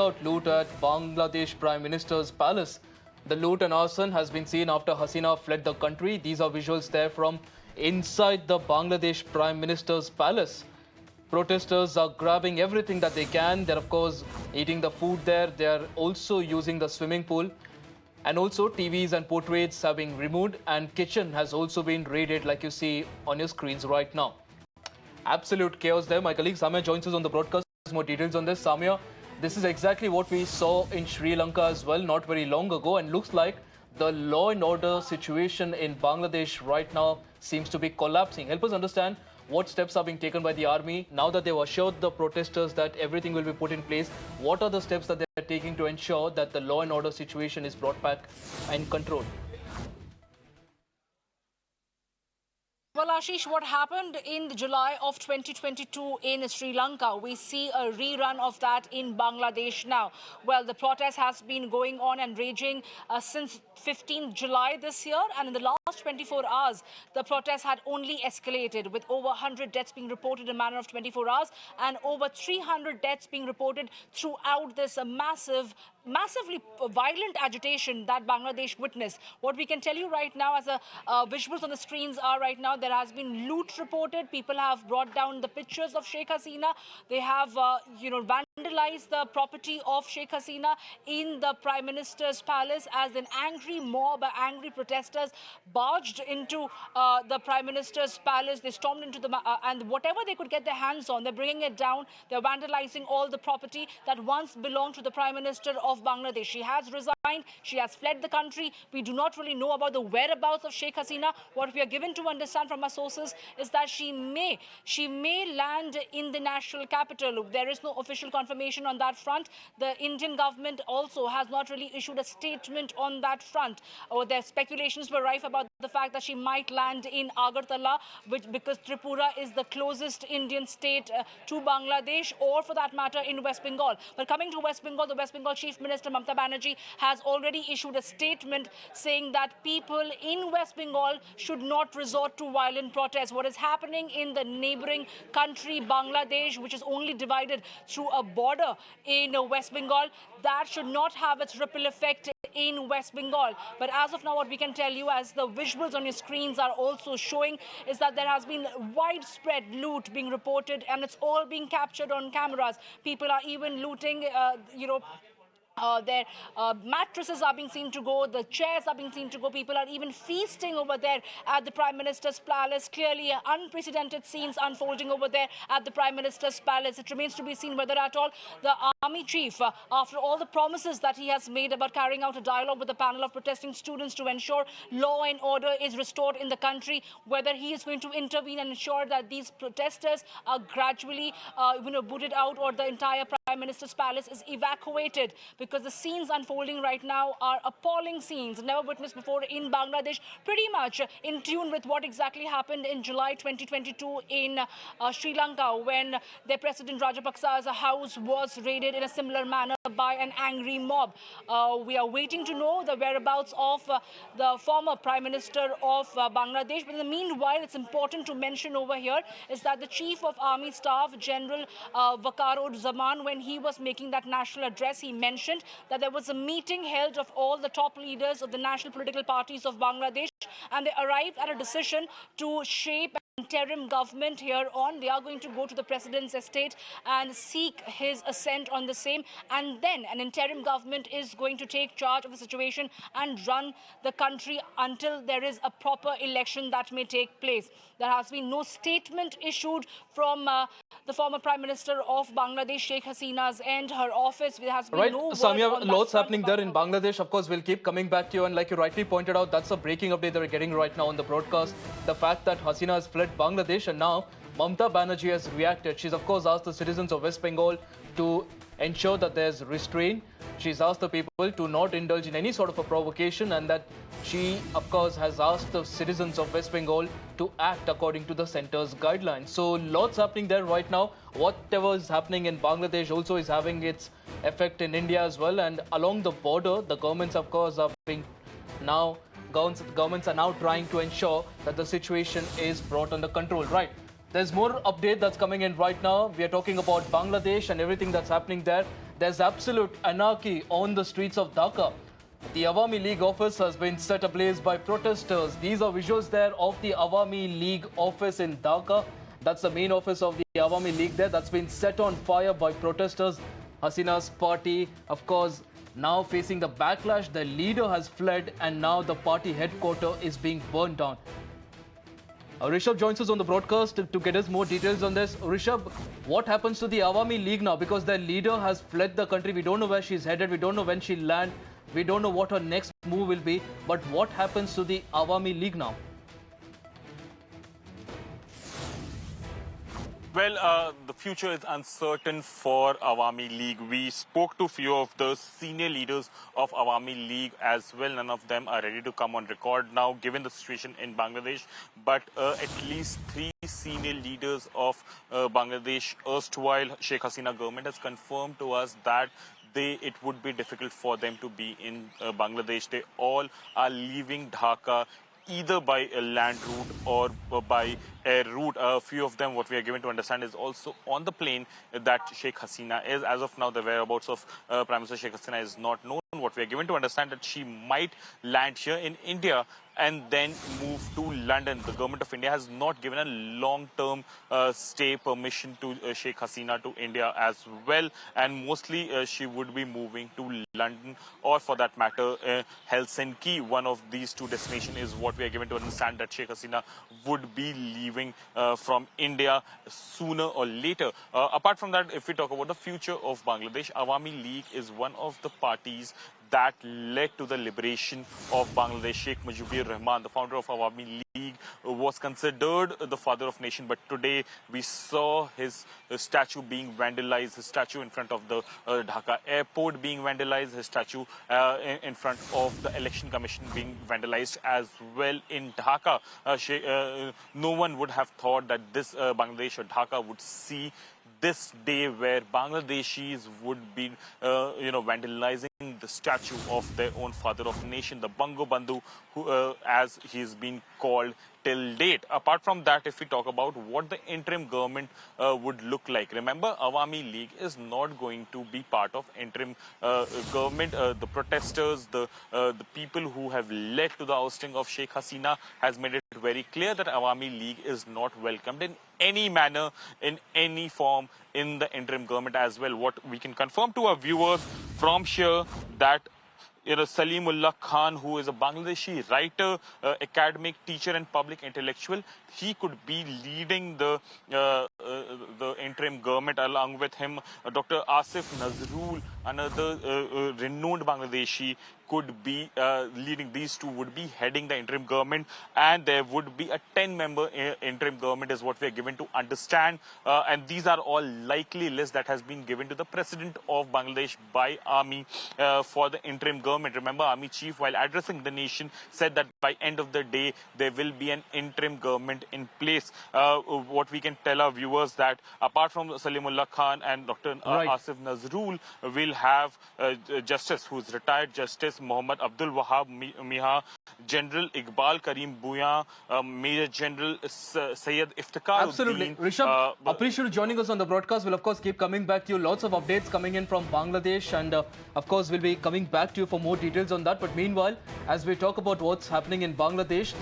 all-out loot at Bangladesh Prime Minister's palace. The loot and arson has been seen after Hasina fled the country. These are visuals there from inside the Bangladesh Prime Minister's palace. Protesters are grabbing everything that they can. They're, of course, eating the food there. They're also using the swimming pool. And also, TVs and portraits have been removed. And kitchen has also been raided, like you see on your screens right now. Absolute chaos there. My colleague Samya joins us on the broadcast. More details on this. Samya, this is exactly what we saw in Sri Lanka as well, not very long ago. And looks like the law and order situation in Bangladesh right now seems to be collapsing. Help us understand what steps are being taken by the army now that they've assured the protesters that everything will be put in place. What are the steps that they're taking to ensure that the law and order situation is brought back in control? Well, Ashish, what happened in July of 2022 in Sri Lanka, we see a rerun of that in Bangladesh now. Well, the protest has been going on and raging since 15th July this year, and in the last 24 hours, the protest had only escalated, with over 100 deaths being reported in a matter of 24 hours and over 300 deaths being reported throughout this massively violent agitation that Bangladesh witnessed. What we can tell you right now, as visuals on the screens are right now, there has been loot reported. People have brought down the pictures of Sheikh Hasina. They have, vandalized the property of Sheikh Hasina in the Prime Minister's palace as an angry mob, angry protesters barged into the Prime Minister's palace. They stormed into the and whatever they could get their hands on, they're bringing it down. They're vandalizing all the property that once belonged to the Prime Minister of Bangladesh. She has resigned. She has fled the country. We do not really know about the whereabouts of Sheikh Hasina. What we are given to understand from our sources is that she may land in the national capital. There is no official confirmation on that front. The Indian government also has not really issued a statement on that front. Their speculations were rife about the fact that she might land in Agartala, because Tripura is the closest Indian state to Bangladesh, or for that matter in West Bengal. But coming to West Bengal, the West Bengal Chief Minister Mamata Banerjee has already issued a statement saying that people in West Bengal should not resort to violent protests. What is happening in the neighboring country, Bangladesh, which is only divided through a border in West Bengal, that should not have its ripple effect in West Bengal. But as of now, what we can tell you, as the visuals on your screens are also showing, is that there has been widespread loot being reported, and it's all being captured on cameras. People are even looting, their mattresses are being seen to go, the chairs are being seen to go. People are even feasting over there at the Prime Minister's palace. Clearly, unprecedented scenes unfolding over there at the Prime Minister's palace. It remains to be seen whether at all the army chief, after all the promises that he has made about carrying out a dialogue with a panel of protesting students to ensure law and order is restored in the country, whether he is going to intervene and ensure that these protesters are gradually booted out, or the entire Prime Minister's palace is evacuated, because the scenes unfolding right now are appalling scenes never witnessed before in Bangladesh, pretty much in tune with what exactly happened in July 2022 in Sri Lanka, when their President Rajapaksa's house was raided in a similar manner by an angry mob. We are waiting to know the whereabouts of the former Prime Minister of Bangladesh. But in the meanwhile, it's important to mention over here is that the Chief of Army Staff, General Waqar-ud-Zaman, when he was making that national address, he mentioned that there was a meeting held of all the top leaders of the national political parties of Bangladesh, and they arrived at a decision to shape an interim government here on. They are going to go to the president's estate and seek his assent on the same, and then an interim government is going to take charge of the situation and run the country until there is a proper election that may take place. There has been no statement issued from the former Prime Minister of Bangladesh, Sheikh Hasina's end. Her office, there has been no word Samya, on lots that happening there in Bangladesh. Of course, we'll keep coming back to you. And like you rightly pointed out, that's a breaking update that we're getting right now on the broadcast. The fact that Hasina has fled Bangladesh, and now Mamata Banerjee has reacted. She's, of course, asked the citizens of West Bengal to ensure that there's restraint. She's asked the people to not indulge in any sort of a provocation, and that she, of course, has asked the citizens of West Bengal to act according to the centre's guidelines. So lots happening there right now. Whatever is happening in Bangladesh also is having its effect in India as well. And along the border, the governments, of course, are being now governments are now trying to ensure that the situation is brought under control. Right. There's more update that's coming in right now. We are talking about Bangladesh and everything that's happening there. there's absolute anarchy on the streets of Dhaka. The Awami League office has been set ablaze by protesters. These are visuals there of the Awami League office in Dhaka. That's the main office of the Awami League there. That's been set on fire by protesters. Hasina's party, of course, now facing the backlash. The leader has fled and now the party headquarters is being burned down. Rishabh joins us on the broadcast to get us more details on this. Rishabh, what happens to the Awami League now? Because their leader has fled the country. We don't know where she's headed. We don't know when she'll land. We don't know what her next move will be. But what happens to the Awami League now? Well, the future is uncertain for Awami League. We spoke to a few of the senior leaders of Awami League as well. None of them are ready to come on record now, given the situation in Bangladesh. But at least 3 senior leaders of Bangladesh, erstwhile Sheikh Hasina government, has confirmed to us that it would be difficult for them to be in Bangladesh. They all are leaving Dhaka either by a land route or by air route. A few of them, what we are given to understand, is also on the plane that Sheikh Hasina is. As of now, the whereabouts of Prime Minister Sheikh Hasina is not known. What we are given to understand that she might land here in India and then move to London. The government of India has not given a long-term stay permission to Sheikh Hasina to India as well. And mostly she would be moving to London, or for that matter, Helsinki. One of these 2 destinations is what we are given to understand that Sheikh Hasina would be leaving from India sooner or later. Apart from that, if we talk about the future of Bangladesh, Awami League is one of the parties that led to the liberation of Bangladesh. Sheikh Mujibur Rahman, the founder of Awami League, was considered the father of nation. But today we saw his statue being vandalized, his statue in front of the Dhaka airport being vandalized, his statue in front of the election commission being vandalized as well in Dhaka. No one would have thought that this Bangladesh or Dhaka would see this day where Bangladeshis would be, vandalizing the statue of their own father of nation, the Bango Bandhu, who, as he's been called till date. Apart from that, if we talk about what the interim government would look like, remember, Awami League is not going to be part of interim government. The protesters, the people who have led to the ousting of Sheikh Hasina has made it very clear that Awami League is not welcomed in any manner, in any form, in the interim government as well. What we can confirm to our viewers from here that Salimullah Khan, who is a Bangladeshi writer, academic, teacher and public intellectual, he could be leading the interim government. Along with him, Dr. Asif Nazrul, another renowned Bangladeshi, could be leading. These 2 would be heading the interim government, and there would be a 10-member interim government is what we are given to understand. And these are all likely lists that has been given to the president of Bangladesh by Army for the interim government. Remember, Army chief, while addressing the nation, said that by end of the day there will be an interim government in place. What we can tell our viewers that apart from Salimullah Khan and Dr. Asif Nazrul, will have Justice, who is retired Justice Mohammad Abdul Wahab Miha, General Iqbal Karim Bhuyan, Major General Sayyid Iftikhar. Absolutely. Rishabh, appreciate you joining us on the broadcast. We'll, of course, keep coming back to you. Lots of updates coming in from Bangladesh. And, of course, we'll be coming back to you for more details on that. But meanwhile, as we talk about what's happening in Bangladesh,